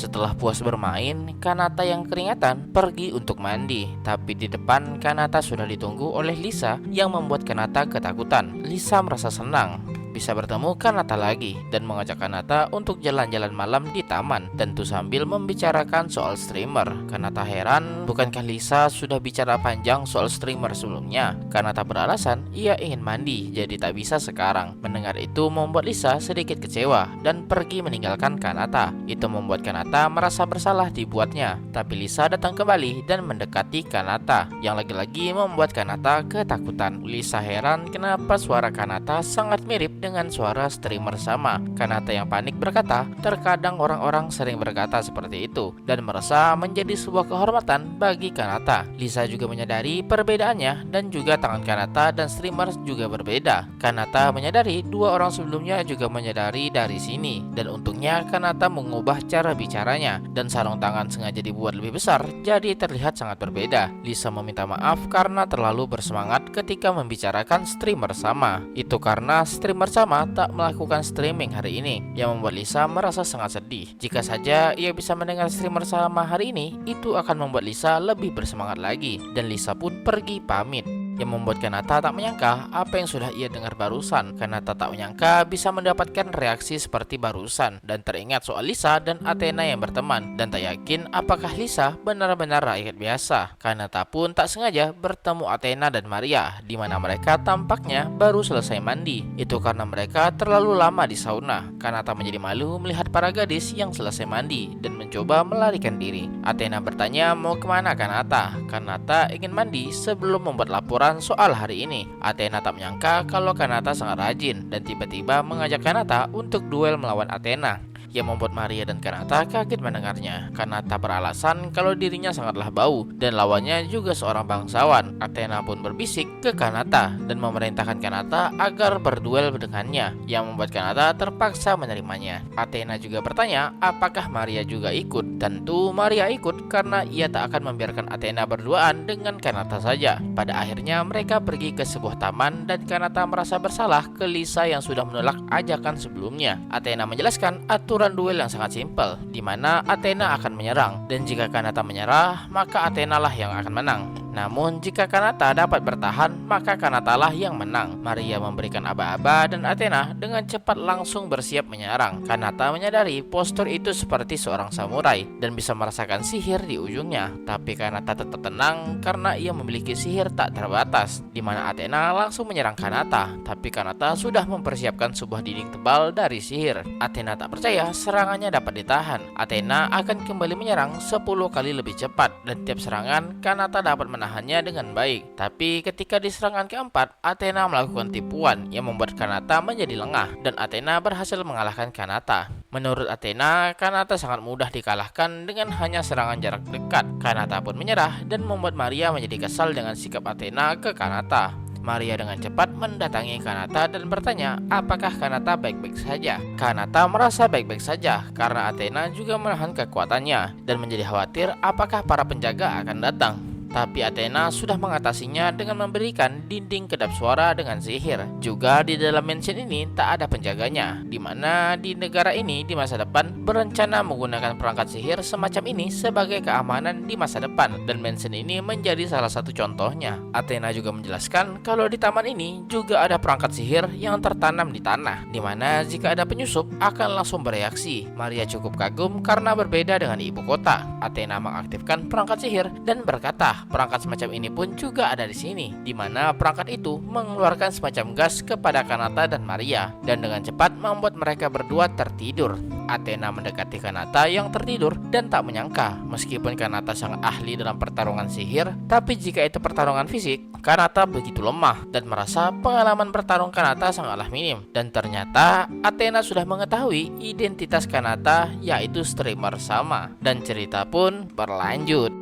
Setelah puas bermain, Kanata yang keringatan pergi untuk mandi. Tapi di depan Kanata sudah ditunggu oleh Lisa yang membuat Kanata ketakutan. Lisa merasa senang bisa bertemu Kanata lagi dan mengajak Kanata untuk jalan-jalan malam di taman, tentu sambil membicarakan soal streamer. Kanata heran, bukankah Lisa sudah bicara panjang soal streamer sebelumnya? Kanata beralasan ia ingin mandi, jadi tak bisa sekarang. Mendengar itu membuat Lisa sedikit kecewa dan pergi meninggalkan Kanata. Itu membuat Kanata merasa bersalah dibuatnya. Tapi Lisa datang kembali dan mendekati Kanata, yang lagi-lagi membuat Kanata ketakutan. Lisa heran kenapa suara Kanata sangat mirip dengan suara streamer sama. Kanata yang panik berkata, terkadang orang-orang sering berkata seperti itu dan merasa menjadi sebuah kehormatan bagi Kanata. Lisa juga menyadari perbedaannya dan juga tangan Kanata dan streamer juga berbeda. Kanata menyadari dua orang sebelumnya juga menyadari dari sini, dan untungnya Kanata mengubah cara bicaranya dan sarung tangan sengaja dibuat lebih besar jadi terlihat sangat berbeda. Lisa meminta maaf karena terlalu bersemangat ketika membicarakan streamer sama. Itu karena streamer sama tak melakukan streaming hari ini, yang membuat Lisa merasa sangat sedih. Jika saja ia bisa mendengar streamer sama hari ini, itu akan membuat Lisa lebih bersemangat lagi, dan Lisa pun pergi pamit. Yang membuat Kanata tak menyangka apa yang sudah ia dengar barusan. Kanata tak menyangka bisa mendapatkan reaksi seperti barusan, dan teringat soal Lisa dan Athena yang berteman, dan tak yakin apakah Lisa benar-benar rakyat biasa. Kanata pun tak sengaja bertemu Athena dan Maria, di mana mereka tampaknya baru selesai mandi. Itu karena mereka terlalu lama di sauna. Kanata menjadi malu melihat para gadis yang selesai mandi dan mencoba melarikan diri. Athena bertanya mau kemana Kanata. Kanata ingin mandi sebelum membuat laporan soal hari ini. Athena tak menyangka kalau Kanata sangat rajin dan tiba-tiba mengajak Kanata untuk duel melawan Athena, yang membuat Maria dan Kanata kaget mendengarnya. Kanata beralasan kalau dirinya sangatlah bau dan lawannya juga seorang bangsawan. Athena pun berbisik ke Kanata dan memerintahkan Kanata agar berduel dengannya, yang membuat Kanata terpaksa menerimanya. Athena juga bertanya apakah Maria juga ikut. Tentu Maria ikut karena ia tak akan membiarkan Athena berduaan dengan Kanata saja. Pada akhirnya mereka pergi ke sebuah taman dan Kanata merasa bersalah ke Lisa yang sudah menolak ajakan sebelumnya. Athena menjelaskan aturan duel yang sangat simpel, di mana Athena akan menyerang, dan jika Kanata menyerah, maka Athena lah yang akan menang. Namun jika Kanata dapat bertahan, maka Kanata lah yang menang. Maria memberikan aba-aba dan Athena dengan cepat langsung bersiap menyerang. Kanata menyadari postur itu seperti seorang samurai dan bisa merasakan sihir di ujungnya. Tapi Kanata tetap tenang karena ia memiliki sihir tak terbatas, di mana Athena langsung menyerang Kanata. Tapi Kanata sudah mempersiapkan sebuah dinding tebal dari sihir. Athena tak percaya serangannya dapat ditahan. Athena akan kembali menyerang 10 kali lebih cepat, dan tiap serangan Kanata dapat menahannya dengan baik. Tapi ketika di serangan keempat, Athena melakukan tipuan yang membuat Kanata menjadi lengah, dan Athena berhasil mengalahkan Kanata. Menurut Athena, Kanata sangat mudah dikalahkan dengan hanya serangan jarak dekat. Kanata pun menyerah dan membuat Maria menjadi kesal dengan sikap Athena ke Kanata. Maria dengan cepat mendatangi Kanata dan bertanya apakah Kanata baik-baik saja. Kanata merasa baik-baik saja karena Athena juga menahan kekuatannya dan menjadi khawatir apakah para penjaga akan datang. Tapi Athena sudah mengatasinya dengan memberikan dinding kedap suara dengan sihir. Juga di dalam mansion ini tak ada penjaganya, di mana di negara ini di masa depan berencana menggunakan perangkat sihir semacam ini sebagai keamanan di masa depan, dan mansion ini menjadi salah satu contohnya. Athena juga menjelaskan kalau di taman ini juga ada perangkat sihir yang tertanam di tanah, di mana jika ada penyusup akan langsung bereaksi. Maria cukup kagum karena berbeda dengan ibu kota. Athena mengaktifkan perangkat sihir dan berkata perangkat semacam ini pun juga ada di sini, di mana perangkat itu mengeluarkan semacam gas kepada Kanata dan Maria, dan dengan cepat membuat mereka berdua tertidur. Athena mendekati Kanata yang tertidur dan tak menyangka, meskipun Kanata sangat ahli dalam pertarungan sihir, tapi jika itu pertarungan fisik, Kanata begitu lemah dan merasa pengalaman bertarung Kanata sangatlah minim. Dan ternyata Athena sudah mengetahui identitas Kanata, yaitu streamer sama, dan cerita pun berlanjut.